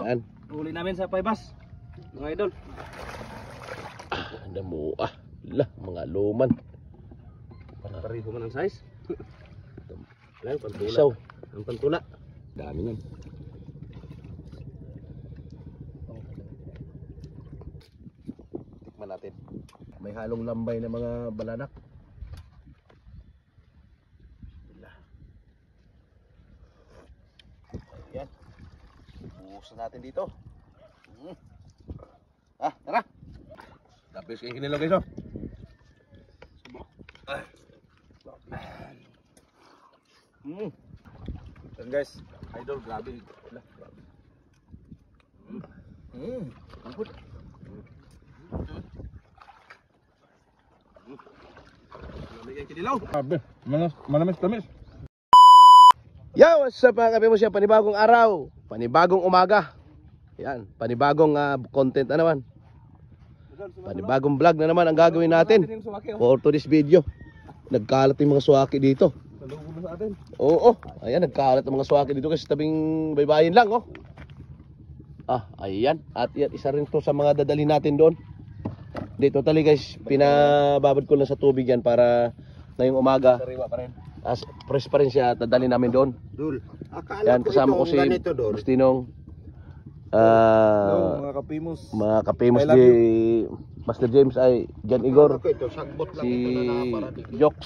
Yan. Huli namin sa paybas. Mga idol. Damo lah, mga luman. Pareho man ang size. Lang pantula. Isaw. Ang pantula. Dami niyan. Tikman natin. May halong lambay na mga balanak. Yan. Buhusan natin dito. Tara. Tapos kayo kinilaw guys, oh. Yan guys, idol, grabe. Lambot. Lamig kinilaw. Grabe, manamis tamis. Yo, what's up mga kape mo siya? Panibagong araw, panibagong umaga. Yan, panibagong content na naman. Panibagong vlog na naman ang gagawin natin for today's video. Nagkalat yung mga suwaki dito. Salubong na sa atin. Oo, ayan, nagkalat ang mga suwaki dito kasi tabing baybayin lang, oh. Ayan. At yan, isa rin to sa mga dadalhin natin doon. Dito totally guys, pinababad ko lang sa tubig yan para ngayong umaga. Sariwa pa rin. Fresh pa rin siya, dadalhin namin doon. Dul. Yan, kasama ko si Agustinong. Hello, mga kapimos. Mga kapimos di Master James ay Jan Igor, si Jox,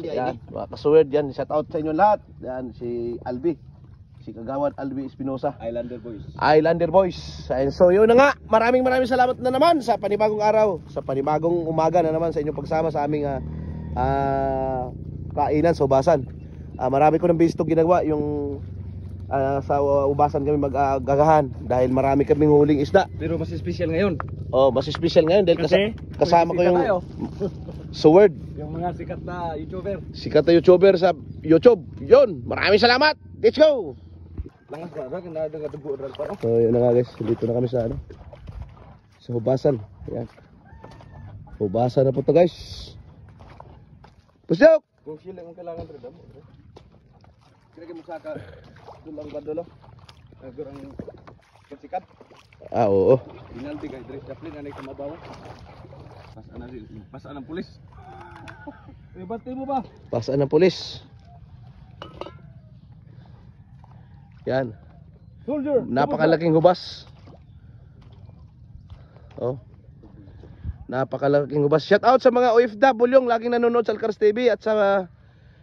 yan, mga kasuwerd yan, shout out sa inyo lahat. Yan, si Albi, si Kagawad Albi Espinosa, Islander Boys. And so yun na nga, maraming salamat na naman sa panibagong araw, sa panibagong umaga na naman sa inyong pagsama sa aming kainan sa Ubasan. Marami ko ng bistog ginagawa yung sa Ubasan kami maggagahan dahil marami kaming huling isda. Pero mas special ngayon. Oh, mas special ngayon dahil Kasi kasama ko yung Sword. Yung mga sikat na YouTuber. Sikat na YouTuber sa YouTube. Yun, maraming salamat. Let's go. Langas ba? Kanda nga dugo rin pa. So yun na nga guys, dito na kami sa sa Ubasan. Yan. Ubasan na po to guys. Pusok! Kung sila ang kailangan rin damo. Kaya mo saka dulang ba dulo? Agor ang sikat. Oo. Inaldi kay Dres Chaplin anay kumabaw. Pasaan ang pulis. Bati mo ba? Pasaan ng pulis. Yan. Soldier. Napakalaking hubas. Oh. Napakalaking hubas. Shout out sa mga OFW yung laging nanonood sa Alcars TV at sa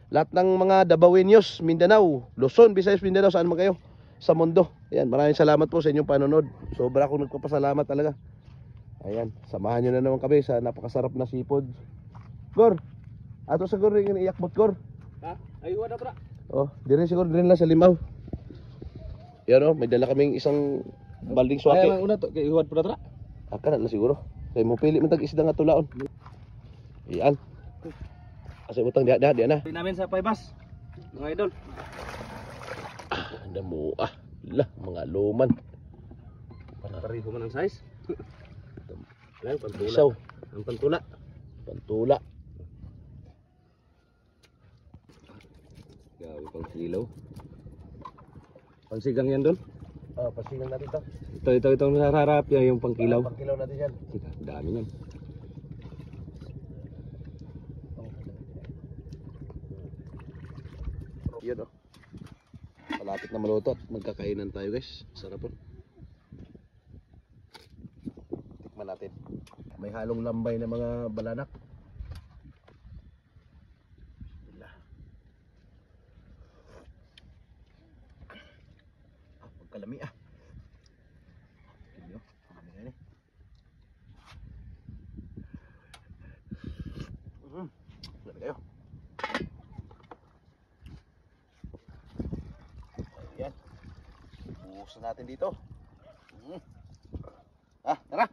lahat ng mga Dabawenyos, Mindanao, Luzon, Visayas, Mindanao, saan man kayo sa mundo. Ayan, maraming salamat po sa inyong panonood. Sobra akong nagpapasalamat talaga. Ayan, samahan nyo na naman kami sa napakasarap na seafood. Gor, ato siguro yung iakbot, Gor. Ha? Ayuan na pra. Oh, dire siguro din lang sa Limaw. Yan oh, may dala kaming isang balding swaki. Ay, una to, kay iwan po na tra. Aka na siguro. Kay mo pili man tag isda nga tulaon. Iyan. Kasi utang dia na. Huli namin sa paybas. Mga idol. Damo lah, mga luman. Pareho man ang size. Lang pantula. Isaw. Ang pantula. Pantula. Gawi pang kilaw. Pangsigang yan doon. Oh, pasigang natin to. Ito itong harap yan yung pangkilaw. Pangkilaw natin yan. Dami yan. Yun oh. Malapit na maluto at magkakainan tayo guys. Sarap po. Tikman natin. May halong lambay na mga balanak. Pagkalami Kinyo, kami na Lami kayo. Ayan. Buhusan natin dito. Tara.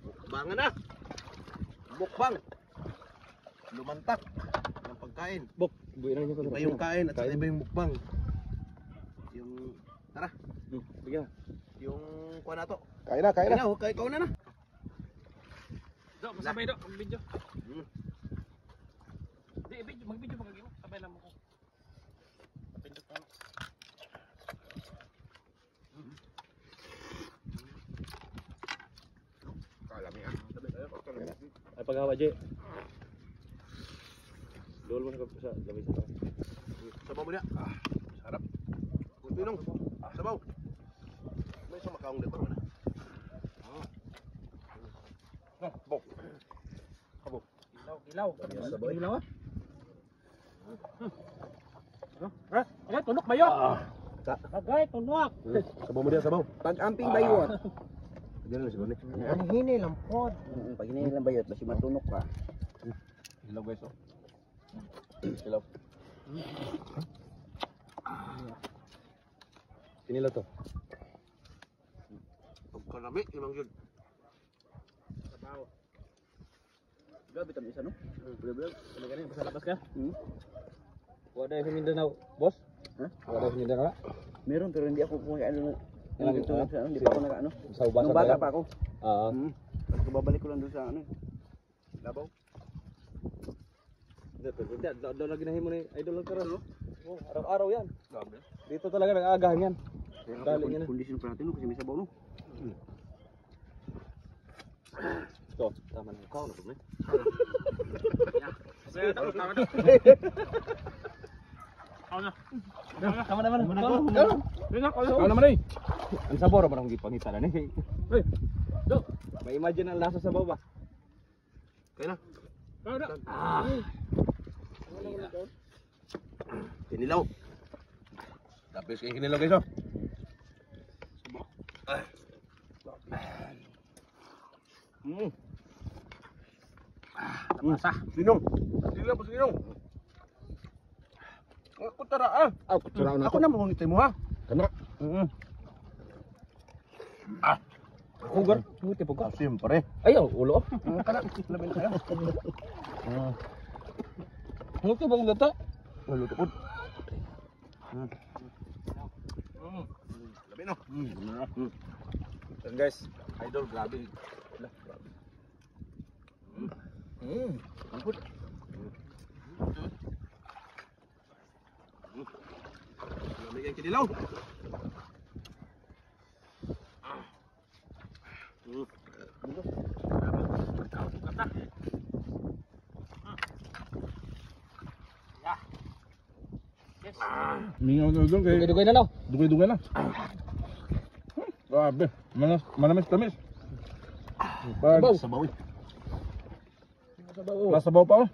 Bukbangan na. Bukbang. Lumantak ng pagkain. Buhay na Iba yung kain at saka iba yung mukbang. Yung tara. Bigyan. Yung kuha na to. Kain na. Kain na, ikaw na. Do, masabay do, mag-video. Di, mag-video pag mo. Sabay lang mo ko. Pindot na. paghawa, Jay. Dol mo sa lamig sa. Sabaw mo niya. Sarap. Pinong. Sabaw. May isang makaong din pa ron. Bok. Ilaw. Sabaw. Ilaw ah. Agay, tunok ba yun? Agay, tunok. Sabaw mo niya, sabaw. Pag amping bayot, Diyan lang siguro ni. ang hini lang pod. Pag hini lang bayot, basi matunok ka. Hello guys, oh. Hello. Kinila to. Pagkalami, imang yun. Grabe tamis ano? Ano ganyan, basta labas ka? Wala yung Mindanao, boss? Ha? Wala yung Mindanao? Meron pero hindi ako kung ano. Ilang Dito ito? sa ano, hindi pa ako naka ano. Sa ubasa Nung bata pa ako. Oo. Tapos babalik ko lang doon sa ano. Labaw. Daw lagi nahin mo ni idol lang karon, no? Oh, araw-araw yan. Dito talaga nag-aagahan yan. Dali niya na. Kondisyon pa natin no kasi may sabaw no. Ito, tama na. Ikaw na po, Tama naman. Ano naman eh? Ang sabor man ang gipangita na ni. Hey. Do. May imagine ang lasa sa baba. Kaya na. Ah. Kinilaw. Tapos kayo kinilaw guys, oh. Masa. Sinong? Sinong po sinong? Ako tara ah. Ako tsura na Ako na mo ngitay mo ha. kana. Kugar. Muti po ko. Siyempre. Ayaw, ulo. Kana labi na kayo. Muti bang data? Walo to pod. Labi no. Yan guys, idol, grabe. Labi kang kinilaw. Mingaw na doon kay... Dugay-dugay na no. Dugay-dugay na. Grabe, manamis-tamis. Sabaw. Sabaw. Nasabaw pa oh.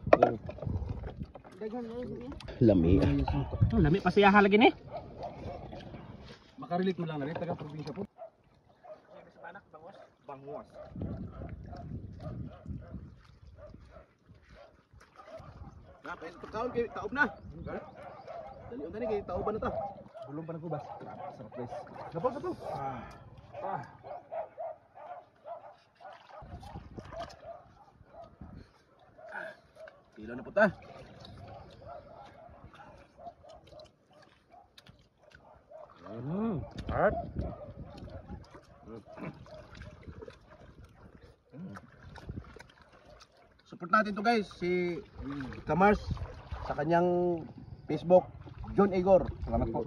Lami. Lami pa siya halagin eh. Makarelate mo lang na rin, taga probinsya po. Banguas. Na, pwede pagkaon kay taob na. Dali ang kay taob na ta. Bulong pa ng kubas. Surprise. Sabaw sabaw. Tila na puta. Art. Support natin to guys, si Kamars sa kanyang Facebook, John Igor. Salamat po.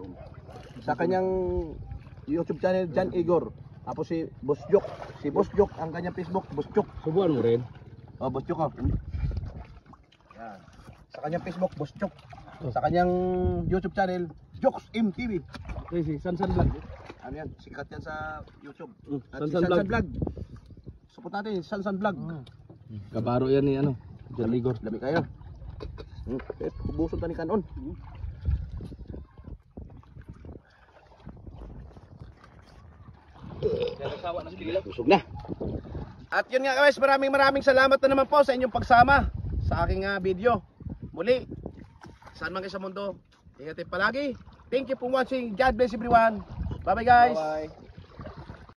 Sa kanyang YouTube channel, John Igor. Tapos si Boss Jok, ang kanyang Facebook, Boss Jok. Subuan mo rin. Oh, Boss Jok oh. Yan. Sa kanyang Facebook, Boss Jok. Sa kanyang YouTube channel, Jokes MTV. Okay, si Sansan Vlog. Ano yan, sikat yan sa YouTube. At Sansan si Sansan Vlog. Vlog. Support natin, Sansan Vlog. Kabaro yan ni ano, John Igor. Dami kayo. Kubuson tani kanon. Busog na. At yun nga guys, maraming salamat na naman po sa inyong pagsama sa aking video. Muli, saan man kayo sa mundo, ingat palagi. Thank you for watching. God bless everyone. Bye bye guys. Bye.